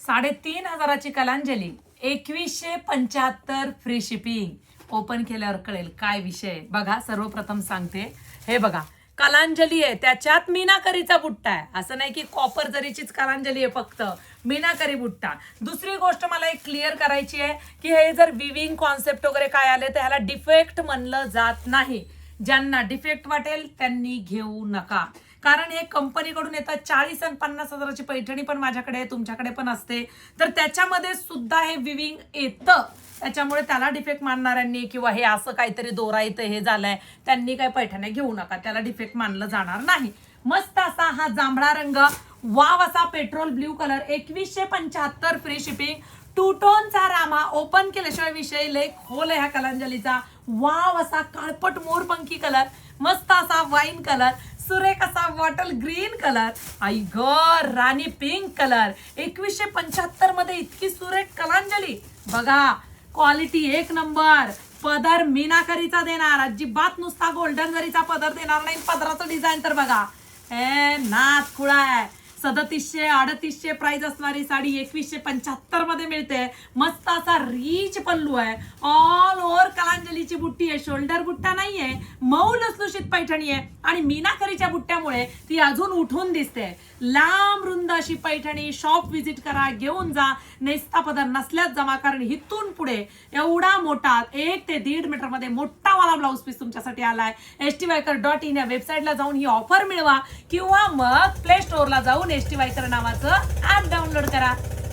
3,500ची Kalanjali 2175 free shipping. Open केल्यावर कळेल काय विषय आहे। बघा सर्वप्रथम सांगते, हे बघा कलांजली आहे, त्याच्यात मीनाकरीचा बुट्टा आहे। असं नाही की कॉपर जरीचीच कलांजली आहे, फक्त मीनाकरी बुट्टा। दुसरी गोष्ट मला एक क्लिअर करायची आहे की हे जर विविंग कॉन्सेप्ट वगैरे काय आले तर ह्याला डिफेक्ट म्हणलं जात नाही। ज्यांना डिफेक्ट वाटेल त्यांनी घेऊ नका, कारण हे कंपनीकडून येतात। 40 आणि 50,000ची पैठणी पण माझ्याकडे तुमच्याकडे पण असते, तर त्याच्यामध्ये सुद्धा हे विविंग येतं। त्याच्यामुळे त्याला डिफेक्ट मानणाऱ्यांनी किंवा हे असं काहीतरी दोरायचं हे झालंय त्यांनी काय पैठण्या घेऊ नका, त्याला डिफेक्ट मानलं जाणार नाही। मस्त असा हा जांभळा रंग, वाव असा petrol blue colour, 2175 free shipping. Two टोनचा रामा, ओपन केल्याशिवाय विषय लय खोल ह्या कलांजलीचा। वाव असा काळपट मोरपंखी कलर, मस्त असा वाईन कलर, सुरेख असा बॉटल ग्रीन कलर, आई ग राणी पिंक कलर। 2175 मध्ये इतकी सुरेख कलांजली बघा, क्वालिटी एक नंबर। पदर मीनाकरीचा देणार, अजिबात नुसता गोल्डन जरीचा पदर देणार नाही। पदराचं डिझाईन तर बघा, हे नाथ खुळा आहे। 3700-3800 प्राइस असणारी साडी 2175 मध्ये मिळते। मस्त असा रीच पल्लू आहे, ऑल ओव्हर कलांजलीची बुट्टी आहे, शोल्डर बुट्टा नाहीये, मऊ लुसलुशीत पैठणी आहे आणि मीनाकरीच्या बुट्ट्यामुळे ती अजून उठून दिसते। लांब रुंद अशी पैठणी, शॉप व्हिजिट करा, घेऊन जा। नेस्ता पदर नसल्यास जमा, कारण हिथून पुढे एवढा मोठा 1 ते 1.5 मीटर मध्ये मोठा वाला ब्लाऊज पीस तुमच्यासाठी आलाय। stywaker.in या वेबसाईटला जाऊन ही ऑफर मिळवा किंवा मग प्ले स्टोअरला जाऊन stywaker नावाचं ऍप डाउनलोड करा।